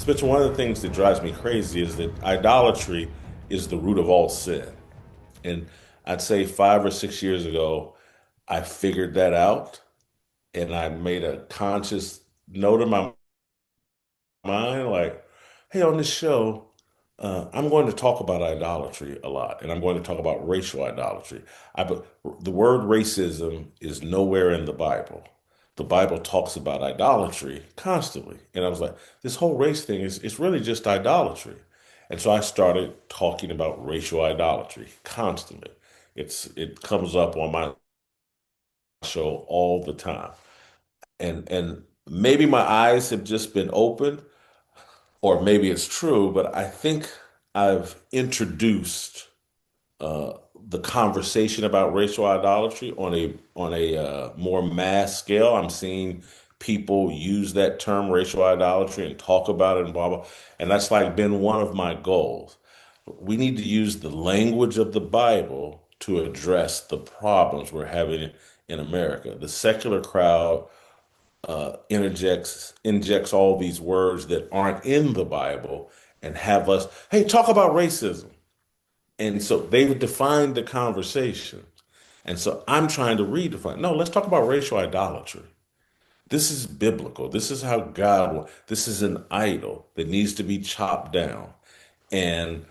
Spencer, one of the things that drives me crazy is that idolatry is the root of all sin. And I'd say 5 or 6 years ago, I figured that out and I made a conscious note in my mind like, hey, on this show, I'm going to talk about idolatry a lot, and I'm going to talk about racial idolatry. The word racism is nowhere in the Bible. The Bible talks about idolatry constantly, and I was like, this whole race thing is it's really just idolatry. And so I started talking about racial idolatry constantly. It comes up on my show all the time, and maybe my eyes have just been opened or maybe it's true, but I think I've introduced uh, the conversation about racial idolatry on a more mass scale. I'm seeing people use that term racial idolatry and talk about it and blah blah, and that's like been one of my goals. We need to use the language of the Bible to address the problems we're having in America. The secular crowd injects all these words that aren't in the Bible and have us, hey, talk about racism. And so they've defined the conversation. And so I'm trying to redefine. No, let's talk about racial idolatry. This is biblical. This is how this is an idol that needs to be chopped down. And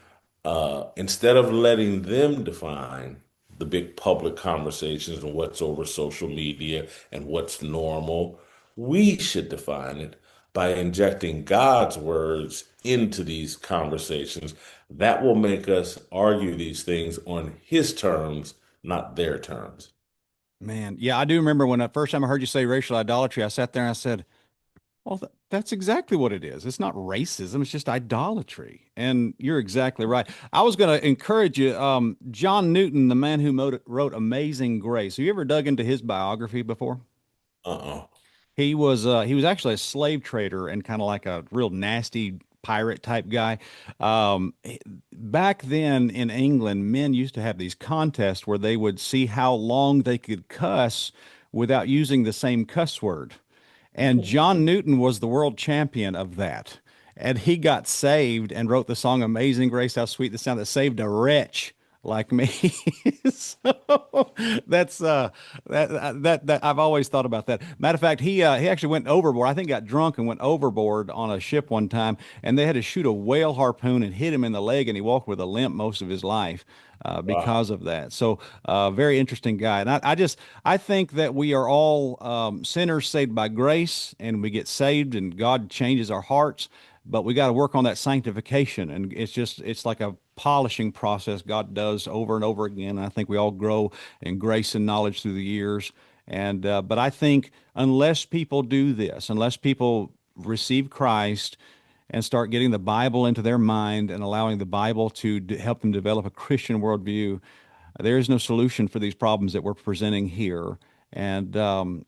instead of letting them define the big public conversations and what's over social media and what's normal, we should define it by injecting God's words into these conversations. That will make us argue these things on His terms, not their terms. Man, yeah, I do remember when the first time I heard you say racial idolatry, I sat there and I said, well, that's exactly what it is. It's not racism, it's just idolatry. And you're exactly right. I was going to encourage you, John Newton, the man who wrote Amazing Grace. Have you ever dug into his biography before? Uh-uh. He was actually a slave trader and kind of like a real nasty pirate type guy. Back then in England, men used to have these contests where they would see how long they could cuss without using the same cuss word. And John Newton was the world champion of that. And he got saved and wrote the song Amazing Grace, how sweet the sound that saved a wretch like me. So that's that I've always thought about that. Matter of fact, he actually went overboard. I think got drunk and went overboard on a ship one time, and they had to shoot a whale harpoon and hit him in the leg, and he walked with a limp most of his life Wow. because of that. So, very interesting guy. And I think that we are all sinners saved by grace, and we get saved, and God changes our hearts. But we got to work on that sanctification, and it's like a polishing process God does over and over again. And I think we all grow in grace and knowledge through the years. And but I think unless people do this, unless people receive Christ and start getting the Bible into their mind and allowing the Bible to help them develop a Christian worldview, there is no solution for these problems that we're presenting here. And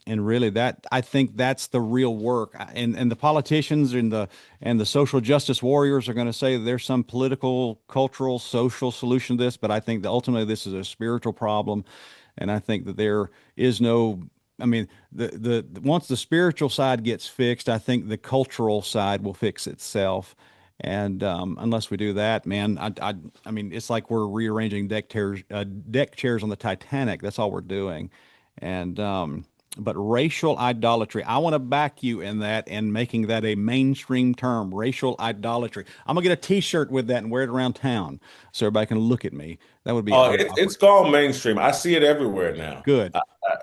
really that I think that's the real work. And the politicians and the social justice warriors are going to say there's some political, cultural, social solution to this, but I think that ultimately this is a spiritual problem. And I think that there is no, I mean, once the spiritual side gets fixed, I think the cultural side will fix itself. And unless we do that, man, I mean, it's like we're rearranging deck chairs on the Titanic. That's all we're doing. And but racial idolatry, I want to back you in that and making that a mainstream term, racial idolatry. I'm gonna get a T-shirt with that and wear it around town so everybody can look at me. That would be It's gone mainstream. I see it everywhere now. good.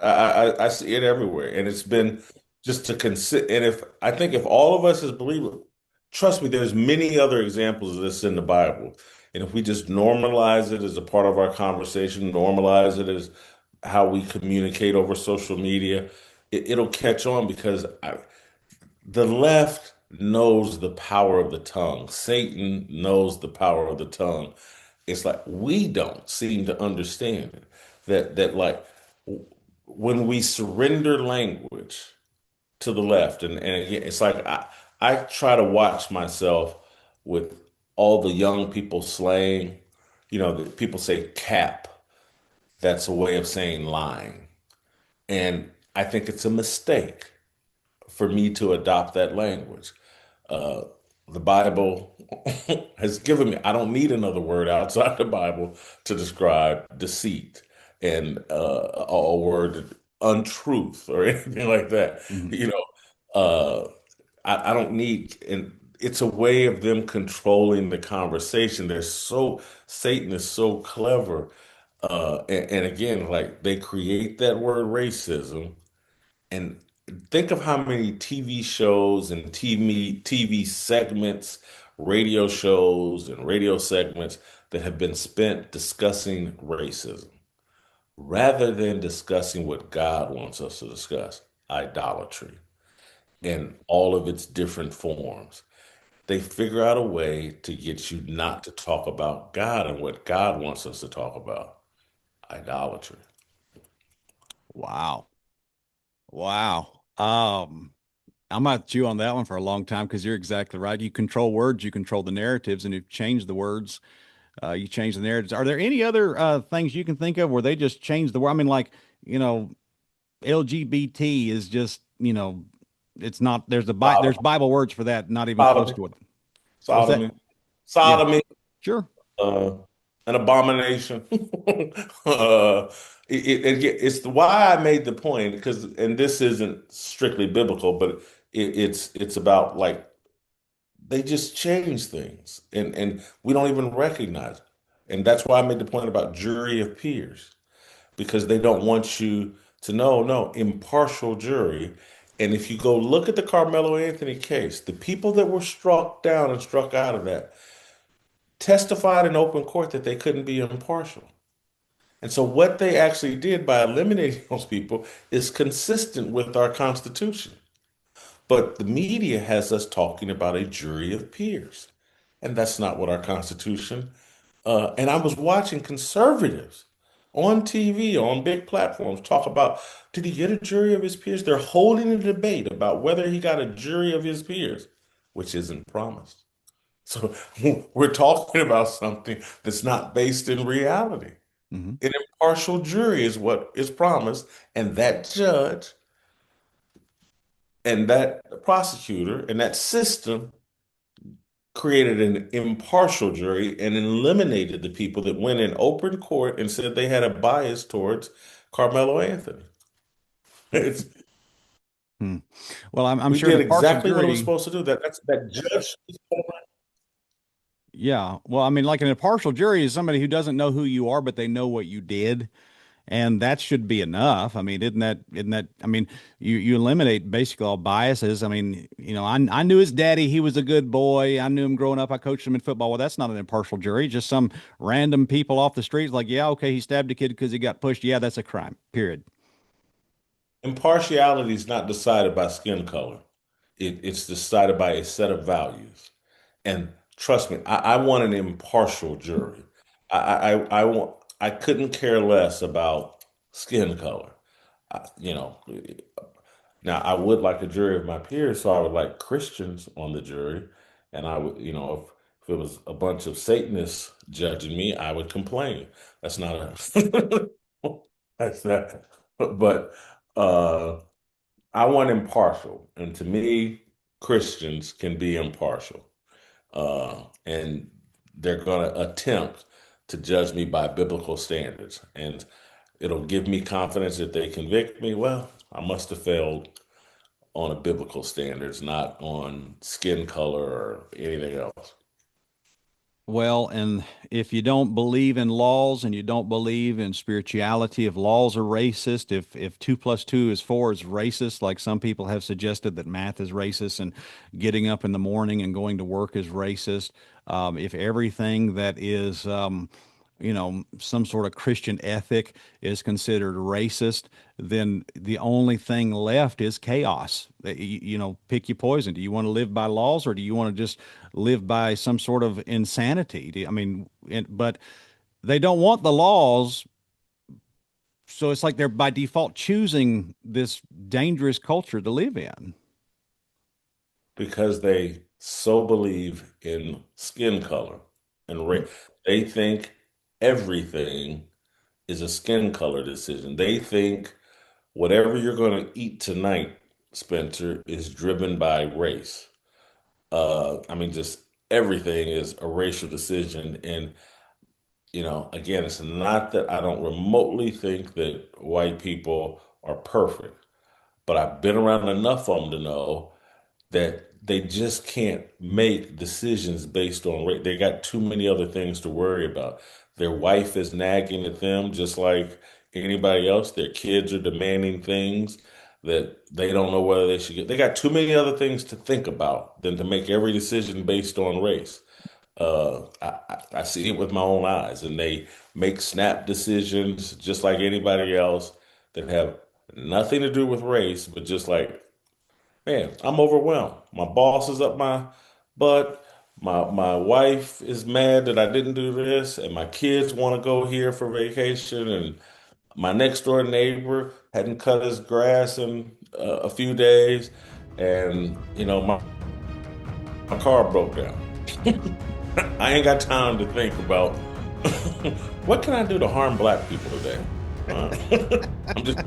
I see it everywhere, and it's been just to consider. And if I think if all of us as believers, trust me, there's many other examples of this in the Bible, and if we just normalize it as a part of our conversation, normalize it as how we communicate over social media, it'll catch on because the left knows the power of the tongue. Satan knows the power of the tongue. It's like we don't seem to understand it. That like when we surrender language to the left, and again, it's like I try to watch myself with all the young people slaying. People say cap. That's a way of saying lying. And I think it's a mistake for me to adopt that language. Uh, the Bible has given me, I don't need another word outside the Bible to describe deceit and a word untruth or anything like that. Mhm. You know, I don't need, and it's a way of them controlling the conversation. Satan is so clever. And again, like they create that word racism. And think of how many TV shows and TV segments, radio shows and radio segments that have been spent discussing racism rather than discussing what God wants us to discuss, idolatry in all of its different forms. They figure out a way to get you not to talk about God and what God wants us to talk about, idolatry. Wow. Wow. I'm gonna chew on that one for a long time because you're exactly right. You control words, you control the narratives, and if you change the words, you change the narratives. Are there any other things you can think of where they just change the word? I mean, like, you know, LGBT is just, it's not, there's Sodomy, Bible words for that, not even close sodomy, to it. What's that? sodomy, Yeah, sodomy, sure. uh, an abomination. It's why I made the point because, and this isn't strictly biblical, but it's about like they just change things, and we don't even recognize it. And that's why I made the point about jury of peers because they don't want you to know, no, impartial jury. And if you go look at the Carmelo Anthony case, the people that were struck down and struck out of that testified in open court that they couldn't be impartial. And so what they actually did by eliminating those people is consistent with our Constitution. But the media has us talking about a jury of peers. And that's not what our Constitution. And I was watching conservatives on TV, on big platforms, talk about did he get a jury of his peers? They're holding a debate about whether he got a jury of his peers, which isn't promised. So we're talking about something that's not based in reality. Hmm. An impartial jury is what is promised, and that judge and that prosecutor and that system created an impartial jury and eliminated the people that went in open court and said they had a bias towards Carmelo Anthony. It's, Hmm. Well, I'm we sure an did impartial exactly what it was jury. supposed to do. That judge. Yeah. Well, I mean, like an impartial jury is somebody who doesn't know who you are, but they know what you did. And that should be enough. I mean, isn't that, I mean, you eliminate basically all biases. I mean, I knew his daddy. He was a good boy. I knew him growing up. I coached him in football. Well, that's not an impartial jury. Just some random people off the streets like, yeah, okay, he stabbed a kid because he got pushed. Yeah, that's a crime, period. Impartiality is not decided by skin color. It's decided by a set of values. And trust me, I want an impartial jury. I want. I couldn't care less about skin color. You know, now I would like a jury of my peers, so I would like Christians on the jury, and I would, if it was a bunch of Satanists judging me, I would complain. That's not a. That's not. But uh, I want impartial, and to me, Christians can be impartial, and they're going to attempt to judge me by biblical standards, and it'll give me confidence if they convict me. Well, I must have failed on a biblical standards, not on skin color or anything else. Well, and if you don't believe in laws and you don't believe in spirituality, if laws are racist, if two plus two is four is racist, like some people have suggested that math is racist and getting up in the morning and going to work is racist, if everything that is some sort of Christian ethic is considered racist, then the only thing left is chaos. Pick your poison. Do you want to live by laws or do you want to just live by some sort of insanity? I mean, but they don't want the laws. So it's like they're by default choosing this dangerous culture to live in. Because they so believe in skin color and race. They think everything is a skin color decision. They think whatever you're going to eat tonight, Spencer, is driven by race. I mean, just everything is a racial decision. And, again, it's not that I don't remotely think that white people are perfect, but I've been around enough of them to know that they just can't make decisions based on rate. They got too many other things to worry about. Their wife is nagging at them just like anybody else. Their kids are demanding things that they don't know whether they should get. They got too many other things to think about than to make every decision based on race. I see it with my own eyes, and they make snap decisions just like anybody else that have nothing to do with race, but just like, man, I'm overwhelmed. My boss is up my butt. My wife is mad that I didn't do this, and my kids want to go here for vacation, and my next door neighbor hadn't cut his grass in a few days, and my car broke down. I ain't got time to think about what can I do to harm black people today. Uh, I'm just